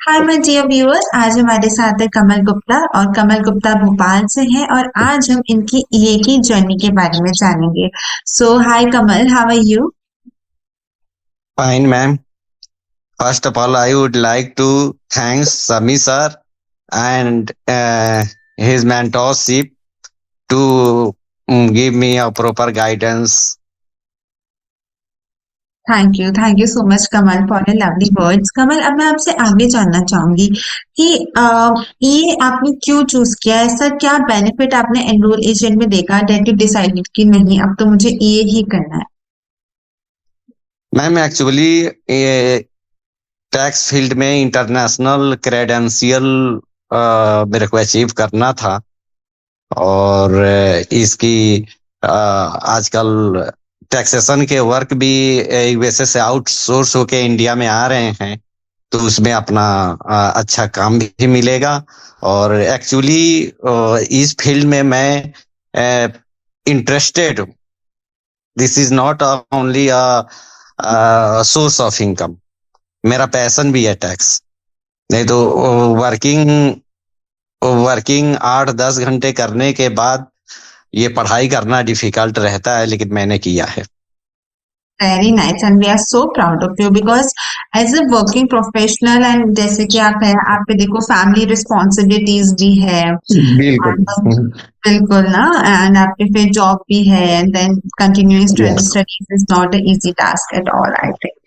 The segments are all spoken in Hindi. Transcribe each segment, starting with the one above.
Hi my dear viewers. आज हमारे साथ है कमल गुप्ता और कमल गुप्ता भोपाल से हैं और आज हम इनकी ईए की जर्नी के बारे में जानेंगे। So hi Kamal, how are you? Fine, ma'am. First of all, I would like to thank Sami sir and his mentorship to give me a proper guidance. Thank you so much Kamal for the lovely words. Kamal, अब मैं आपसे आगे जानना चाहूंगी कि ये आपने क्यों चूज किया, ऐसा क्या बेनिफिट आपने एनरोल एजेंट में देखा डेट यू डिसाइडेड कि नहीं अब तो मुझे ये ही करना है? मैम एक्चुअली ये टैक्स फील्ड में इंटरनेशनल क्रेडेंशियल मेरे को अचीव करना था। और इसकी आजकल टैक्सेशन के वर्क भी एक वैसे से आउटसोर्स होके इंडिया में आ रहे हैं, तो उसमें अपना अच्छा काम भी मिलेगा। और एक्चुअली इस फील्ड में मैं इंटरेस्टेड हूँ। This is not only a source of income, मेरा पैशन भी है टैक्स। नहीं तो वर्किंग वर्किंग 8-10 घंटे करने के बाद ये पढ़ाई करना डिफिकल्ट रहता है, लेकिन मैंने किया है। Very nice and we are so proud of you because as a working professional and जैसे कि आप है, आप पे देखो फैमिली रिस्पॉन्सिबिलिटीज भी है बिल्कुल। and बिल्कुल ना, एंड आपके फिर जॉब भी है and then continuing yes studies is not a easy task at all I think.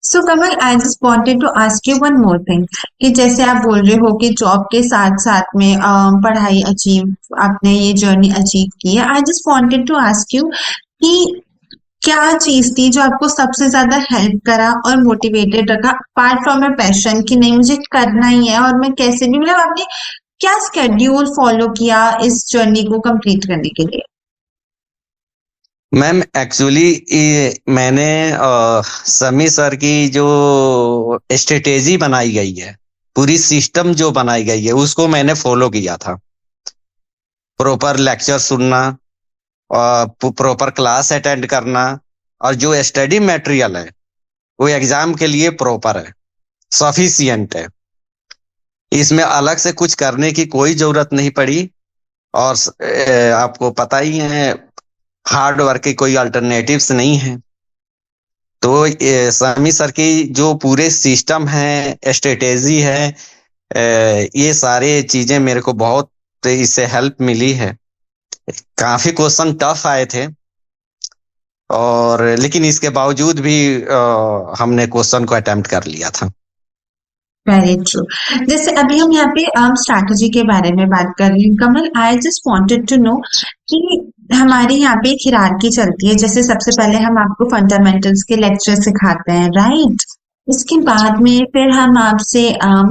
So Kamal, I just wanted to ask you one more thing कि जैसे आप बोल रहे हो कि जॉब के साथ साथ में पढ़ाई अचीव आपने ये जर्नी अचीव की है। I just wanted to ask you कि क्या चीज थी जो आपको सबसे ज्यादा हेल्प करा और मोटिवेटेड रखा अपार्ट फ्रॉम अ पैशन कि नहीं मुझे करना ही है और मैं कैसे भी, मतलब आपने क्या स्केड्यूल फॉलो किया इस जर्नी को कंप्लीट करने के लिए? मैम, एक्चुअली मैंने समी सर की जो स्ट्रेटेजी बनाई गई है, पूरी सिस्टम जो बनाई गई है, उसको मैंने फॉलो किया था। प्रॉपर लेक्चर सुनना और प्रॉपर क्लास अटेंड करना, और जो स्टडी मटेरियल है वो एग्जाम के लिए प्रॉपर है, सफिशियंट है। इसमें अलग से कुछ करने की कोई जरूरत नहीं पड़ी। और आपको पता ही है, हार्ड वर्क के कोई अल्टरनेटिव्स नहीं है। तो समी सर की जो पूरे सिस्टम है, स्ट्रेटेजी है, ये सारे चीजें मेरे को बहुत इससे हेल्प मिली है। काफी क्वेश्चन टफ आए थे, और लेकिन इसके बावजूद भी हमने क्वेश्चन को अटेम्प्ट कर लिया था। Very true. जैसे अभी हम यहाँ पे स्ट्रैटेजी के बारे में बात कर रहे हैं Kamal, I just wanted to know कि हमारे यहाँ पे एक हिरार्की चलती है। जैसे सबसे पहले हम आपको फंडामेंटल्स के लेक्चर सिखाते हैं, राइट? उसके बाद में फिर हम आपसे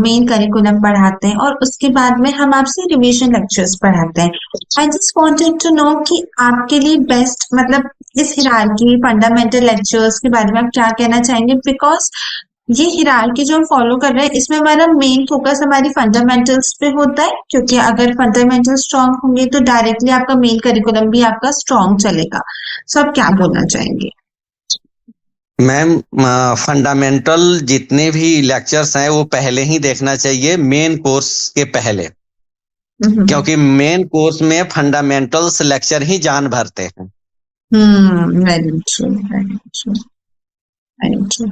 मेन करिकुलम पढ़ाते हैं और उसके बाद में हम आपसे रिवीजन लेक्चर्स पढ़ाते हैं। I just wanted to know कि आपके लिए बेस्ट, मतलब इस हिरार्की फंडामेंटल लेक्चर्स के बारे में आप क्या कहना चाहेंगे? बिकॉज ये हिरार्की जो हम फॉलो कर रहे हैं इसमें हमारा मेन फोकस हमारी फंडामेंटल्स पे होता है, क्योंकि अगर फंडामेंटल स्ट्रांग होंगे तो डायरेक्टली आपका मेन करिकुलम भी आपका स्ट्रांग चलेगा। सो आप क्या बोलना चाहेंगे? मैम, फंडामेंटल जितने भी लेक्चर्स हैं वो पहले ही देखना चाहिए, मेन कोर्स के पहले। क्योंकि मेन कोर्स में फंडामेंटल्स लेक्चर ही जान भरते हैं। Very true, very true, very true.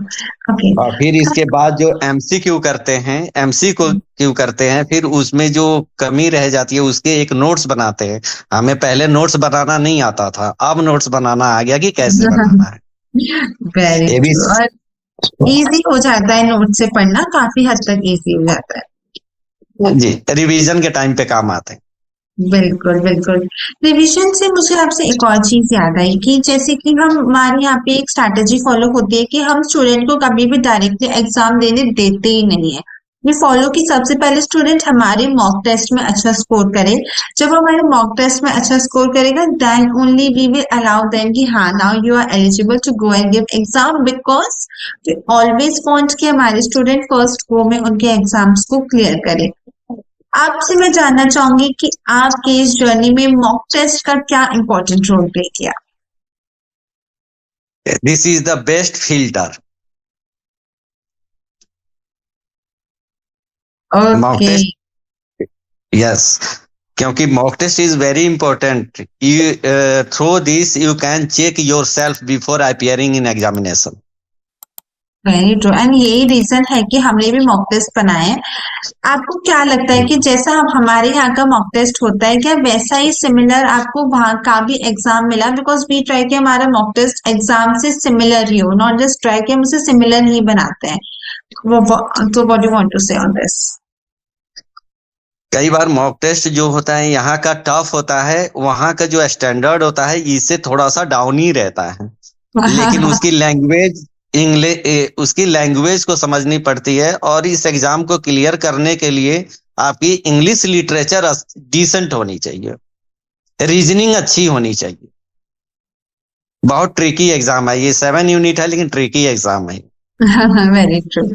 Okay. और फिर इसके बाद जो एमसीक्यू करते हैं, एमसी को क्यू करते हैं, फिर उसमें जो कमी रह जाती है उसके एक नोट्स बनाते हैं। हमें पहले नोट्स बनाना नहीं आता था, अब नोट्स बनाना आ गया कि कैसे बनाना है। वेरी ये भी। ट्रू। और इजी हो जाता है नोट से पढ़ना, काफी हद तक इजी हो जाता है। जी, रिवीजन के टाइम पे काम आते हैं। बिल्कुल, बिल्कुल। रिविज़न से मुझे आपसे एक और चीज़ याद आई कि जैसे कि हम हमारे यहाँ पे एक स्ट्रैटेजी फ़ॉलो होती है कि हम स्टूडेंट को कभी भी डायरेक्टली एग्ज़ाम देने देते ही नहीं है। ये फ़ॉलो कि सबसे पहले स्टूडेंट हमारे मॉक टेस्ट में अच्छा स्कोर करे। जब हमारे मॉक टेस्ट में अच्छा स्कोर करेगा then only we will allow them कि हाँ, now you are eligible to go and give exam, because we always want कि हमारे स्टूडेंट फर्स्ट गो में उनके एग्ज़ाम्स को क्लियर करें। आपसे मैं जानना चाहूंगी कि आपके इस जर्नी में मॉक टेस्ट का क्या इम्पोर्टेंट रोल प्ले किया? This is the best filter. Mock okay. Test, yes, क्योंकि mock test is very important. You through this you can check yourself before appearing in examination. Very true, and यही रीजन है कि हमने भी मॉक टेस्ट बनाए हैं। आपको क्या लगता है कि जैसा अब हमारे यहाँ का मॉक टेस्ट होता है, क्या वैसा ही सिमिलर आपको वहाँ का भी एग्जाम मिला? बिकॉज वी ट्राई कि हमारा मॉक टेस्ट एग्जाम से सिमिलर ही हो, नॉट जस्ट ट्राई कि हम उसे सिमिलर ही बनाते हैं। तो व्हाट डू वांट टू से ऑन दिस? कई बार मॉक टेस्ट जो होता है यहाँ का टफ होता है, वहाँ का जो स्टैंडर्ड होता है इससे थोड़ा सा डाउन ही रहता है। लेकिन उसकी लैंग्वेज, इंग्लिश, उसकी लैंग्वेज को समझनी पड़ती है, और इस एग्जाम को क्लियर करने के लिए आपकी इंग्लिश लिटरेचर डिसेंट होनी चाहिए, रीजनिंग अच्छी होनी चाहिए। बहुत ट्रिकी एग्जाम है ये, 7 यूनिट है लेकिन ट्रिकी एग्जाम है। Very true.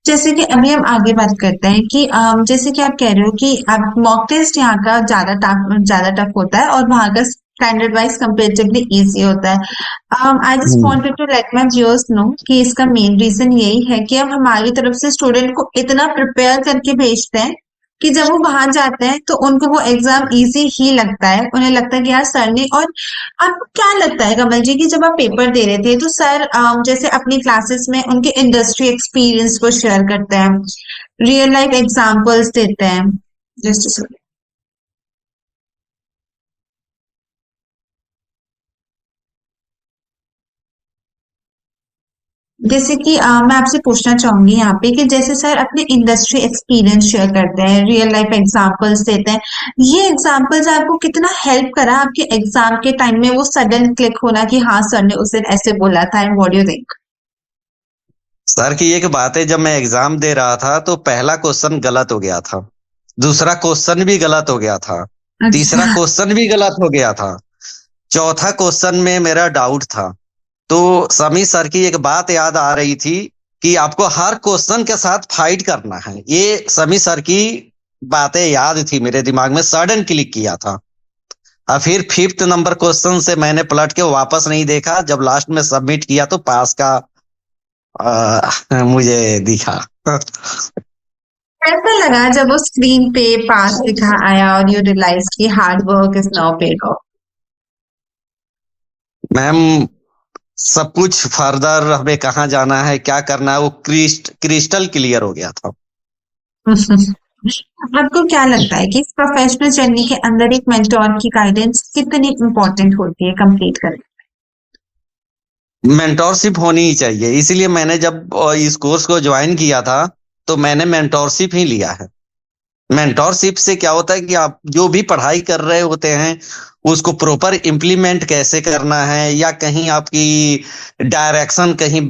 जैसे कि अभी हम आगे बात करते हैं कि जैसे कि आप कह रहे हो कि आप मॉक टेस्ट यहाँ का ज्यादा टफ होता है और वहाँ का स्टैंडर्ड वाइज कंपेरेटिवली इजी होता है। I just hmm. Wanted to let my viewers know कि इसका मेन रीजन यही है कि हम हमारी तरफ से स्टूडेंट को इतना प्रिपेयर करके भेजते हैं कि जब वो वहां जाते हैं तो उनको वो एग्जाम इजी ही लगता है। उन्हें लगता है कि यार सर ने, और आपको क्या लगता है कमल जी कि जब आप पेपर दे रहे थे तो सर जैसे अपनी क्लासेस में उनके इंडस्ट्री एक्सपीरियंस को शेयर करते हैं, रियल लाइफ एग्जांपल्स देते हैं? जस्ट जैसे कि मैं आपसे पूछना चाहूंगी यहाँ पे कि जैसे सर अपने इंडस्ट्री एक्सपीरियंस शेयर करते हैं, रियल लाइफ एग्जांपल्स देते हैं, ये एग्जांपल्स आपको कितना हेल्प करा आपके एग्जाम के टाइम में वो सडन क्लिक होना कि हाँ सर ने उस दिन ऐसे बोला था? And what do you think? Sir की एक बात है, जब मैं एग्जाम दे रहा था तो पहला क्वेश्चन गलत हो गया था, दूसरा क्वेश्चन भी गलत हो गया था, तीसरा अच्छा। क्वेश्चन भी गलत हो गया था, चौथा क्वेश्चन में मेरा डाउट था। तो समी सर की एक बात याद आ रही थी कि आपको हर क्वेश्चन के साथ फाइट करना है। ये समी सर की बातें याद थी, मेरे दिमाग में सडन क्लिक किया था। और फिर फिफ्थ नंबर क्वेश्चन से मैंने पलट के वापस नहीं देखा, जब लास्ट में सबमिट किया तो पास का मुझे दिखा। कैसा लगा जब वो स्क्रीन पे पास लिखा आया और यू रियलाइज कि hard work is now paid of? Ma'am, सब कुछ फर्दर हमें कहाँ जाना है, क्या करना है, वो क्रिस्टल क्लियर हो गया था। आपको क्या लगता है कि इस प्रोफेशनल जर्नी के अंदर एक मेंटोर की गाइडेंस कितनी इंपॉर्टेंट होती है कंप्लीट करने? मेंटोरशिप होनी ही चाहिए, इसीलिए मैंने जब इस कोर्स को ज्वाइन किया था तो मैंने मेंटोरशिप ही लिया है। मेंटोरशिप से क्या होता है कि आप जो भी पढ़ाई कर रहे होते हैं उसको प्रॉपर इम्प्लीमेंट कैसे करना है, या कहीं आपकी डायरेक्शन कहीं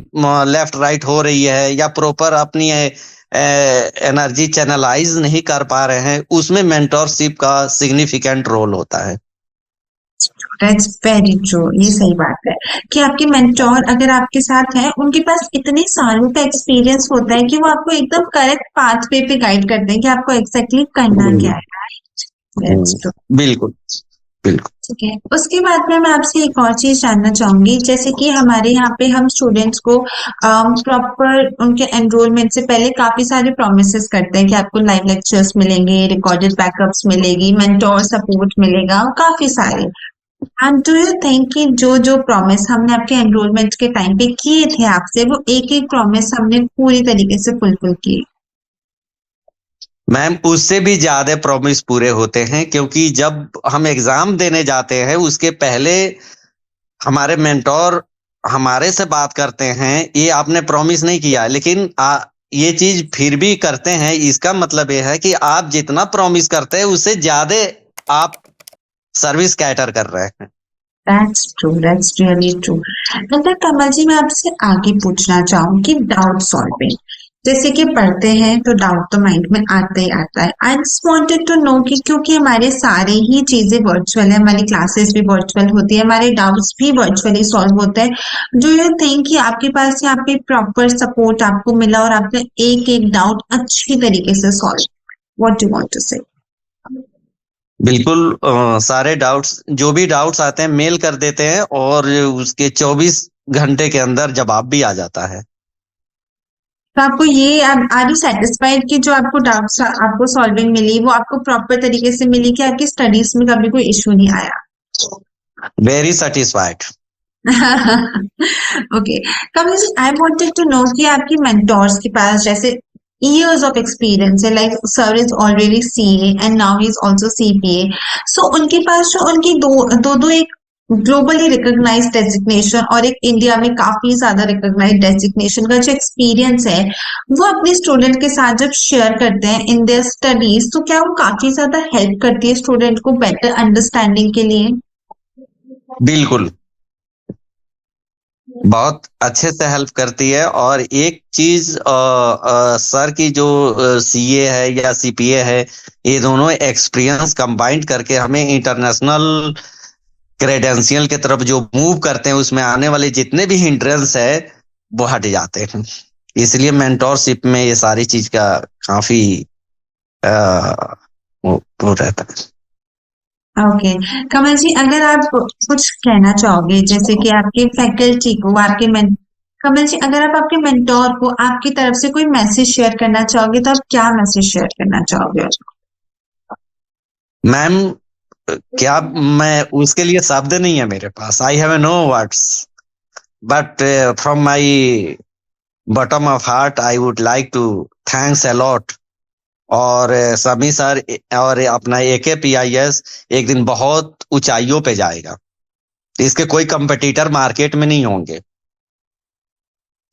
लेफ्ट राइट हो रही है, या प्रॉपर अपनी एनर्जी चैनलाइज नहीं कर पा रहे हैं, उसमें मेंटोरशिप का सिग्निफिकेंट रोल होता है। दैट्स वेरी ट्रू, ये सही बात है कि आपके मेंटोर अगर आपके साथ हैं, उनके पास इतने सालों का एक्सपीरियंस होता है कि वो आपको एकदम करेक्ट पाथ पे गाइड करते हैं कि आपको एग्जैक्टली करना हम्म, क्या है। That's true. बिल्कुल बिल्कुल। ठीक है, उसके बाद में मैं आपसे एक और चीज जानना चाहूंगी, जैसे कि हमारे यहाँ पे हम स्टूडेंट्स को प्रॉपर उनके एनरोलमेंट से पहले काफी सारे प्रोमिसेस करते हैं कि आपको लाइव लेक्चर्स मिलेंगे, रिकॉर्डेड बैकअप्स मिलेगी, मेंटोर सपोर्ट मिलेगा, और काफी सारे। एंड डू यू थिंक कि जो जो प्रॉमिस हमने आपके एनरोलमेंट के टाइम पे किए थे आपसे, वो एक एक प्रॉमिस हमने पूरी तरीके से फुलफिल किए? मैम, उससे भी ज्यादा प्रॉमिस पूरे होते हैं, क्योंकि जब हम एग्जाम देने जाते हैं उसके पहले हमारे मेंटोर हमारे से बात करते हैं, ये आपने प्रॉमिस नहीं किया लेकिन ये चीज फिर भी करते हैं, इसका मतलब ये है कि आप जितना प्रॉमिस करते हैं उससे ज्यादा आप सर्विस कैटर कर रहे हैं। That's true, that's really true. अगर कमल जी मैं आपसे आगे पूछना चाहूँ कि डाउट सॉल्विंग, जैसे कि पढ़ते हैं तो डाउट तो माइंड में आता ही आता है। I just wanted to know कि क्योंकि हमारे सारे ही चीजें वर्चुअल है, हमारी क्लासेस भी वर्चुअल होती है, हमारे डाउट्स भी वर्चुअली सॉल्व होते हैं, डू यू थिंक कि आपके पास यहाँ पे प्रॉपर सपोर्ट आपको मिला और आपने एक एक डाउट अच्छी तरीके से solve? What do want to say? बिल्कुल, सारे डाउट्स, जो भी डाउट्स आते हैं मेल कर देते हैं, और उसके 24 घंटे के अंदर जवाब भी आ जाता है। तो आपको ये आर यू सेटिस्फाइड कि जो आपको डाउट्स आपको सॉल्विंग मिली वो आपको प्रॉपर तरीके से मिली कि आपकी स्टडीज में कभी कोई इशू नहीं आया? Very satisfied. Okay, Kamal ji, I wanted to know कि आपकी मेंटोर्स के पास जैसे years of experience है, like sir is already CA and now he is also CPA, so उनके पास जो उनकी दो एक ग्लोबली रिकॉग्नाइज्ड डेजिग्नेशन और एक इंडिया में काफी ज्यादा रिकॉग्नाइज्ड डेजिग्नेशन का जो एक्सपीरियंस है वो अपने स्टूडेंट के साथ जब शेयर करते हैं इन देयर स्टडीज, तो क्या वो काफी ज्यादा हेल्प करती है स्टूडेंट को बेटर अंडरस्टैंडिंग के लिए? बिल्कुल, बहुत अच्छे से हेल्प करती है। और एक चीज सर की जो सीए है या सीपीए है, ये दोनों एक्सपीरियंस कंबाइंड करके हमें इंटरनेशनल क्रेडेंशियल की तरफ जो मूव करते हैं, उसमें आने वाले जितने भी हिंड्रेंस है वो हट जाते हैं। इसलिए मेंटोरशिप में ये सारी चीज का काफी अ, वो रहता है। ओके, कमल जी, अगर आप कुछ कहना चाहोगे जैसे कि आपके फैकल्टी को कमल जी, अगर आप आपके मेंटोर को आपकी तरफ से कोई मैसेज शेयर करना चाहोगे तो आप क्या मैसेज शेयर करना चाहोगे? मैम, क्या मैं उसके लिए शब्द नहीं है मेरे पास। I have no words, but from my bottom of heart I would like to thanks a lot. और समी सर और अपना AKPIS एक दिन बहुत ऊंचाइयों पे जाएगा। इसके कोई कंपटीटर मार्केट में नहीं होंगे,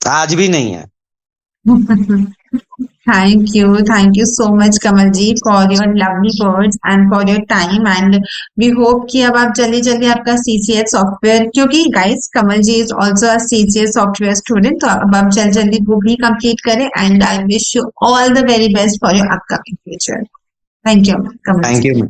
आज भी नहीं है। Thank you so much, Kamal ji, for your lovely words and for your time. And we hope कि अब आप जल्दी जल्दी आपका CCS सॉफ्टवेयर, क्योंकि guys, Kamal ji is also a CCS software student, तो अब आप जल्दी जल्दी वो भी कंप्लीट करें. And I wish you all the very best for your upcoming future. Thank you, Kamal thank ji. You.